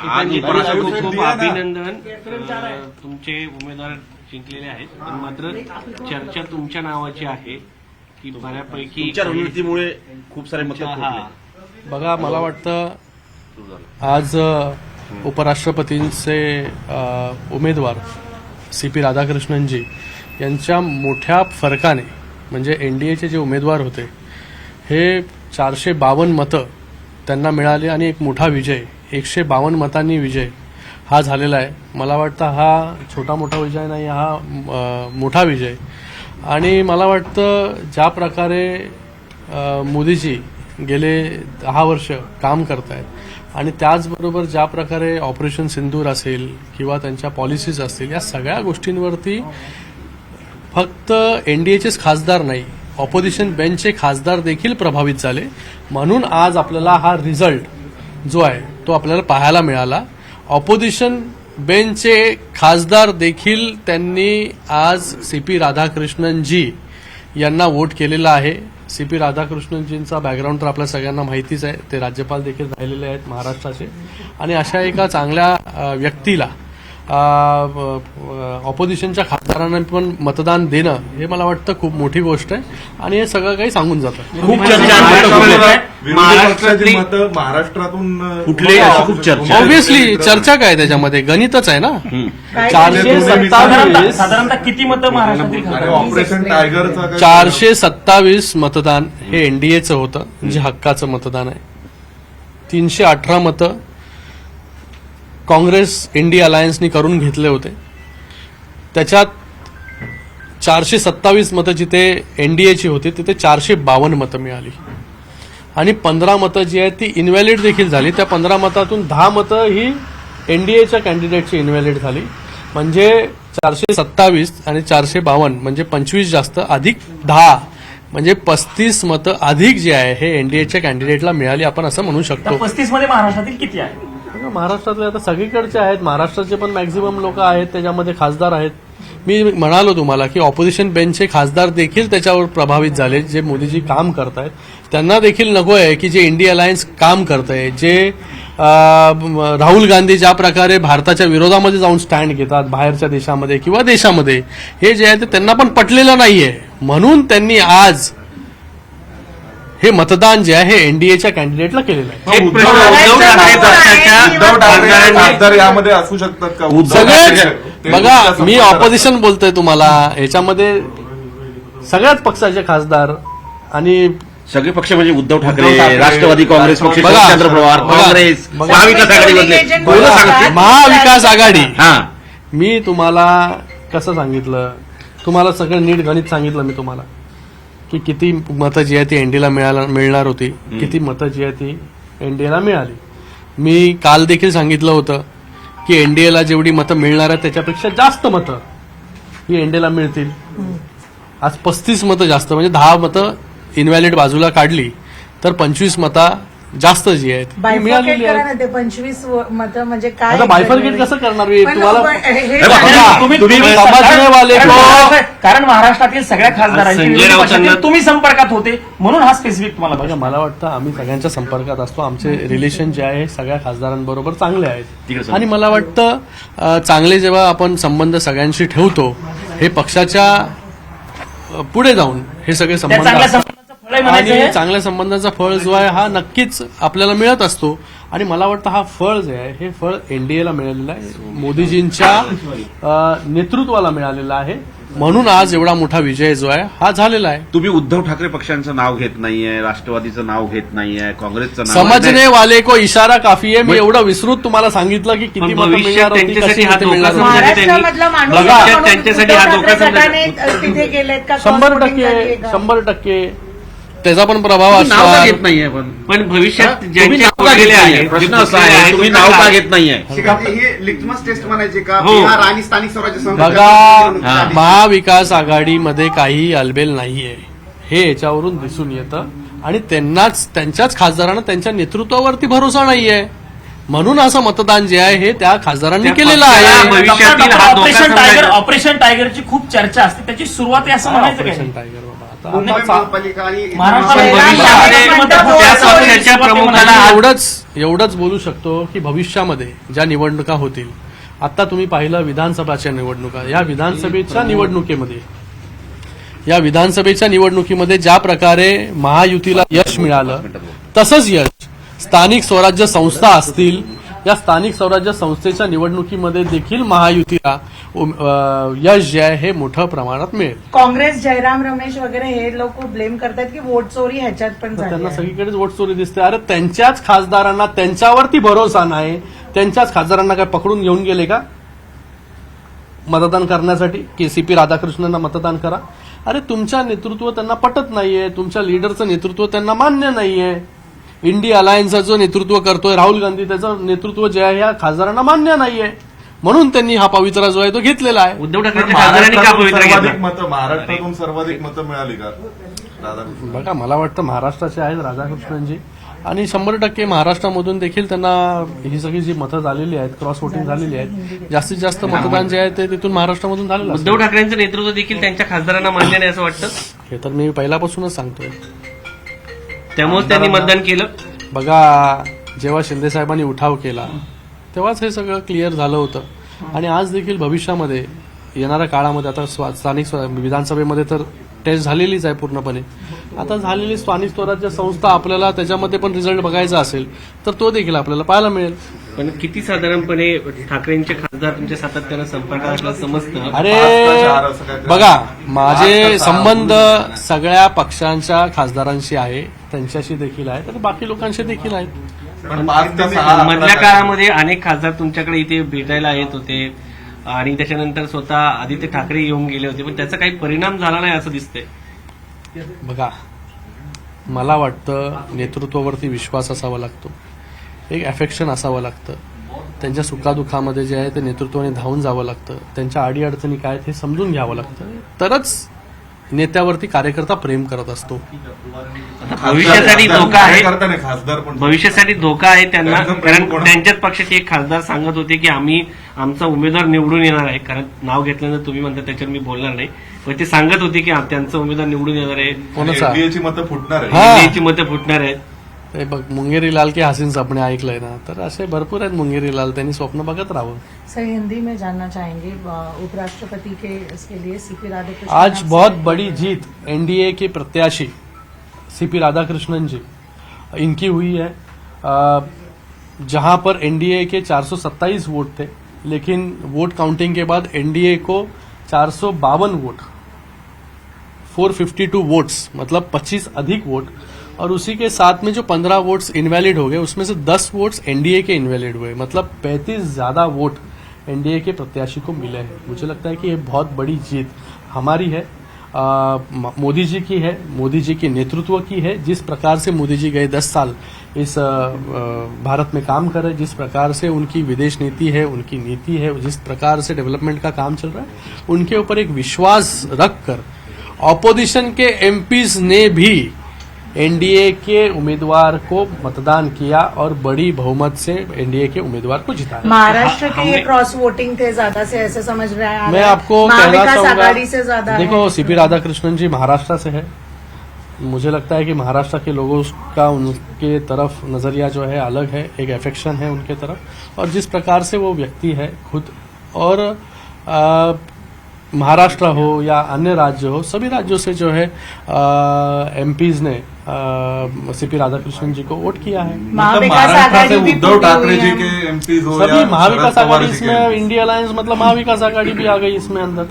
आज उपराष्ट्रपती खूप अभिनंदन. तुमचे उमेदवार जिंकलेले आहेत, पण मात्र चर्चा तुमच्या नावाची आहे की बऱ्यापैकी तुमच्या रणनीतीमुळे खूप सारे मत. बघा, मला वाटतं आज उपराष्ट्रपतींचे उमेदवार CP राधाकृष्णनजी यांच्या मोठ्या फरकाने, म्हणजे एनडीएचे जे उमेदवार होते हे 452 मतं त्यांना मिळाली आणि एक मोठा विजय, 152 मतांनी विजय हा झालेला आहे. मला वाटतं हा छोटा मोठा विजय नाही, हा मोठा विजय. आणि मला वाटतं ज्या प्रकारे मोदीजी गेले 10 वर्ष काम करतायत आणि त्याचबरोबर ज्या प्रकारे ऑपरेशन सिंदूर असेल किंवा त्यांच्या पॉलिसीज असतील, या सगळ्या गोष्टींवरती फक्त एनडीएचेच खासदार नाही, ऑपोजिशन बेंचचे खासदार देखील प्रभावित झाले. म्हणून आज आपल्याला हा रिझल्ट जो आहे तो आपल्याला पाहायला मिळाला. ऑपोजिशन बेंचचे खासदार देखील त्यांनी आज CP राधाकृष्णनजी यांना वोट केलेला आहे. CP राधाकृष्णनजींचा बॅकग्राऊंड तर आपल्या सगळ्यांना माहितीच आहे. ते राज्यपाल देखील राहिलेले आहेत महाराष्ट्राचे. आणि अशा एका चांगल्या व्यक्तीला ऑपोजिशनच्या खासदारांना पण मतदान देणं हे मला वाटतं खूप मोठी गोष्ट आहे आणि हे सगळं काही सांगून जातं. खूप चर्चा महाराष्ट्रातली मतं महाराष्ट्रातून कुठले खूप चर्चा. ऑब्व्हियसली चर्चा काय त्याच्यामध्ये गणितच आहे ना. 427 साधारणतः किती मतं महाराष्ट्रातील ऑपरेशन टायगरचा 427 मतदान हे एनडीएचं होतं, जे हक्काचं मतदान आहे. 318 मतं काँग्रेस इंडिया अलायन्सनी करून घेतले होते. त्याच्यात 427 मतं जिथे एनडीएची होती तिथे 452 मतं मिळाली आणि 15 मतं जी आहेत ती इनव्हॅलिड देखील झाली. त्या 15 मतातून 10 मतं ही एनडीएच्या कॅन्डिडेटची इनव्हॅलिड झाली. म्हणजे 427 आणि 452 म्हणजे 25 जास्त अधिक 10 म्हणजे 35 मतं अधिक जी आहे हे एनडीएच्या कॅन्डिडेटला मिळाली, आपण असं म्हणू शकतो. 35 मध्ये महाराष्ट्रातील किती आहे? महाराष्ट्रातले आता सगळीकडचे आहेत, महाराष्ट्राचे पण मॅक्झिमम लोक आहेत, त्याच्यामध्ये खासदार आहेत. मी म्हणालो तुम्हाला की ऑपोजिशन बेंचचे खासदार देखील त्याच्यावर प्रभावित झाले. जे मोदीजी काम करतायत त्यांना देखील नको आहे की जे इंडिया अलायन्स काम करतंय, जे राहुल गांधी ज्या प्रकारे भारताच्या विरोधामध्ये जाऊन स्टँड घेतात बाहेरच्या देशामध्ये किंवा देशामध्ये, हे जे आहे ते त्यांना पण पटलेलं नाहीये. म्हणून त्यांनी आज हे मतदान जे आहे हे एनडीएच्या कॅन्डिडेटला केलेलं आहे. खासदार यामध्ये असू शकतात का? सगळेच बघा, मी ऑपोजिशन बोलतोय तुम्हाला, ह्याच्यामध्ये सगळ्याच पक्षाचे खासदार आणि सगळे पक्ष म्हणजे उद्धव ठाकरे, राष्ट्रवादी काँग्रेस पक्ष, शरदचंद्र पवार, काँग्रेस, महाविकास आघाडी. मी तुम्हाला कसं सांगितलं, तुम्हाला सगळं नीट गणित सांगितलं मी तुम्हाला की किती मतं जी आहे ती एनडीएला मिळणार होती, किती मतं जी आहे ती एनडीएला मिळाली. मी काल देखील सांगितलं होतं की एनडीएला जेवढी मतं मिळणार आहेत त्याच्यापेक्षा जास्त मतं ही एनडीएला मिळतील. आज 35 मतं जास्त, म्हणजे 10 मतं इनव्हॅलिड बाजूला काढली तर 25 मतं जास्त जी आहेत मिळालेली आहेत. 25 मतं म्हणजे काय? आता बायफर्केट कसं करणार तुम्ही समजणेवाले कारण महाराष्ट्रातील सगळ्या खासदारांची तुम्ही संपर्कात होते म्हणून हा स्पेसिफिक तुम्हाला बघा, मला वाटतं आम्ही सगळ्यांच्या संपर्कात असतो. आमचे रिलेशन जे आहे सगळ्या खासदारांबरोबर चांगले आहेत आणि मला वाटतं चांगले जेव्हा आपण संबंध सगळ्यांशी ठेवतो, हे पक्षाच्या पुढे जाऊन हे सगळे संबंध आणि चांगल्या संबंधाचा फळ जो आहे हा नक्कीच आपल्याला मिळत असतो. आणि मला वाटतं हा फळ जे आहे हे फळ एनडीएला मिळालेलं आहे, मोदीजींच्या नेतृत्वाला मिळालेलं आहे. म्हणून आज एवढा मोठा विजय जो आहे हा झालेला आहे. तुम्ही उद्धव ठाकरे पक्षांचं नाव घेत नाहीये, राष्ट्रवादीचं नाव घेत नाहीये, काँग्रेसचं नाव. समजणे वाले को इशारा काफी आहे. मी एवढं विस्तृत तुम्हाला सांगितलं की किती मतं मिळणार होती, कशी मतं मिळणार होती. महाराष्ट्रामधला माणूस त्यांच्यासाठी हा धोका तिथे गेलेत का? 100% त्याचा पण प्रभाव नाव घेत नाहीये. पण भविष्यात तुम्ही नाव का घेत नाहीये? प्रश्न असा आहे, तुम्ही नाव का घेत नाहीये? ही लिटमस टेस्ट म्हणायची का? हो. बिहार आणि स्थानिक स्वराज्य बघा, महाविकास आघाडीमध्ये काही अलबेल नाहीये हे याच्यावरून दिसून येतं आणि त्यांच्याच खासदारांना त्यांच्या नेतृत्वावरती भरोसा नाहीये. म्हणून असं मतदान जे आहे हे त्या खासदारांनी केलेलं आहे. ऑपरेशन टायगरची खूप चर्चा असते, त्याची सुरुवात आहे असं म्हणायचं. ऑपरेशन टायगर बाबा, शकता. मुंबई आता महापालिका आणि महाराष्ट्रामध्ये भविष्यामध्ये त्या पक्षाच्या प्रमुखाला एवढंच बोलू शकतो की भविष्यामध्ये ज्या निवडणुका होतील, आता तुम्ही पाहिलं विधानसभाच्या निवडणुका, या विधानसभेच्या निवडणुकीमध्ये ज्या प्रकारे महायुतीला यश मिळालं, तसंच यश स्थानिक स्वराज्य संस्था असतील, या स्थानिक स्वराज्य संस्थेच्या निवडणुकीमध्ये देखील महायुतीला यश जे आहे हे मोठ्या प्रमाणात मिळेल. काँग्रेस जयराम रमेश वगैरे हे लोक ब्लेम करतात की वोट चोरी ह्याच्यात पण तर झाली त्यांना आहे. सगळीकडेच वोट चोरी दिसते. अरे त्यांच्याच खासदारांना, त्यांच्यावरती भरोसा नाही, त्यांच्याच खासदारांना काय पकडून घेऊन गेले का मतदान करण्यासाठी की सीपी राधाकृष्णनना मतदान करा? अरे तुमच्या नेतृत्व त्यांना पटत नाहीये, तुमच्या लीडरचं नेतृत्व त्यांना मान्य नाहीये. इंडिया अलायन्सचं जो नेतृत्व करतोय राहुल गांधी, त्याचं नेतृत्व जे आहे या खासदारांना मान्य नाहीये, म्हणून त्यांनी हा पवित्रा जो आहे तो घेतलेला आहे. उद्धव ठाकरेंच्या खासदारांनी का पवित्र सर्वाधिक घेतला? मतं महाराष्ट्रातून सर्वाधिक मतं मिळाली का राधाकृष्ण? बघा, मला वाटतं महाराष्ट्राचे आहेत राधाकृष्णनजी, आणि 100% महाराष्ट्रामधून देखील त्यांना ही सगळी जी मतं झालेली आहेत, क्रॉस वोटिंग झालेली आहेत, जास्तीत जास्त मतदान जे आहे ते तिथून महाराष्ट्रामधून झालेलं उद्धव असेल. ठाकरेंचं नेतृत्व देखील त्यांच्या खासदारांना मान्य नाही असं वाटतं, हे तर मी पहिल्यापासूनच सांगतोय. त्यामुळे त्यांनी मतदान केलं. बघा, जेव्हा शिंदे साहेबांनी उठाव केला तेव्हाच हे सगळं क्लिअर झालं होतं, आणि आज देखील भविष्यामध्ये येणाऱ्या काळामध्ये आता स्थानिक विधानसभेमध्ये तर टेस्ट झालेलीच आहे पूर्णपणे. आता झालेली स्थानिक स्वराज्य संस्था आपल्याला त्याच्यामध्ये पण रिझल्ट बघायचा असेल तर तो देखील आपल्याला पाहायला मिळेल. पण किती साधारणपणे ठाकरेंचे खासदार तुमच्या सातत्यानं संपर्कात असल्याचं समजतं? अरे 5 असं काहीतरी. बघा, माझे संबंध सगळ्या पक्षांच्या खासदारांशी आहे, त्यांच्याशी देखील आहेत आणि बाकी लोकांशी देखील आहेत. पण 5 ते 6 मधल्या काळामध्ये अनेक खासदार तुमच्याकडे इथे भेटायला येत होते आणि त्याच्यानंतर स्वतः आदित्य ठाकरे येऊन गेले होते, पण त्याचा काही परिणाम झाला नाही असं दिसतंय. बघा, मला वाटतं नेतृत्वावरती विश्वास असावा लागतो, एक अफेक्शन असावं लागतं, त्यांच्या सुखादुखामध्ये जे आहे ते नेतृत्वाने धावून जावं लागतं, त्यांच्या अडीअडचणी काय आहेत हे समजून घ्यावं लागतं, तरच नेत्यावरती कार्यकर्ता प्रेम करत असतो. भविष्यासाठी धोका आहे, करताना खासदार पण भविष्यासाठी धोका आहे त्यांना, एकदम कारण कोणा- त्यांच्याच पक्षाचे एक खासदार सांगत होते की आम्ही आमचा उमेदवार निवडून येणार आहे. कारण नाव घेतल्यानंतर तुम्ही म्हणता त्याच्यावर मी बोलणार नाही, पण ते सांगत होते की त्यांचा उमेदवार निवडून येणार आहे, कोणाचा? एनडीएची मतं फुटणार आहे. हा. NDA ची मतं फुटणार आहेत. ते बघ, मुंगेरी लाल के हसीन सपने ऐकलंय ना, तर असे भरपूर आहेत मुंगेरी लाल, त्यांनी स्वप्न बघत राहावं. सर, हिंदी में जानना चाहेंगे उपराष्ट्रपति के इसके लिए सीपी राधाकृष्णन आज आपसे- बहुत बड़ी जीत एनडीए के प्रत्याशी सीपी राधाकृष्णन जी इनकी हुई है, जहां पर एनडीए के 427 वोट थे, लेकिन वोट काउंटिंग के बाद एनडीए को 452 वोट, 452 वोट्स, मतलब 25 अधिक वोट, और उसी के साथ में जो 15 वोट्स इनवैलिड हो गए उसमें से 10 वोट्स एनडीए के इनवैलिड हुए, मतलब 35 ज्यादा वोट एनडीए के प्रत्याशी को मिले हैं. मुझे लगता है कि ये बहुत बड़ी जीत हमारी है, मोदी जी की है, मोदी जी के नेतृत्व की है. जिस प्रकार से मोदी जी गए 10 साल इस भारत में काम कर रहे, जिस प्रकार से उनकी विदेश नीति है, उनकी नीति है, जिस प्रकार से डेवलपमेंट का काम चल रहा है, उनके ऊपर एक विश्वास रखकर ऑपोजिशन के एमपीज ने भी एनडीए के उम्मीदवार को मतदान किया और बड़ी बहुमत से एनडीए के उम्मीदवार को जिताया. महाराष्ट्र के ये क्रॉस वोटिंग थे ज्यादा से, ऐसे समझ रहे हैं? मैं आपको कहना महाविकास आघाड़ी से चाहूंगा, ज्यादा देखो, है। सीपी राधाकृष्णन जी महाराष्ट्र से है. मुझे लगता है कि महाराष्ट्र के लोगों का उनके तरफ नजरिया जो है अलग है, एक अफेक्शन है उनके तरफ, और जिस प्रकार से वो व्यक्ति है खुद, और महाराष्ट्र हो या अन्य राज्य हो, सभी राज्यों से जो है एमपीज ने सीपी राधाकृष्णन जी को वोट किया है. महाविकास महाराष्ट्र आघाड़ी से भी उद्धव टूटी ठाकरे हुई जी है। के एमपीज हो सभी या महाविकास शरद पवार आघाड़ी जी के इसमें, MPs. इंडिया अलायंस मतलब महाविकास आघाड़ी भी आ गई इसमें अंदर.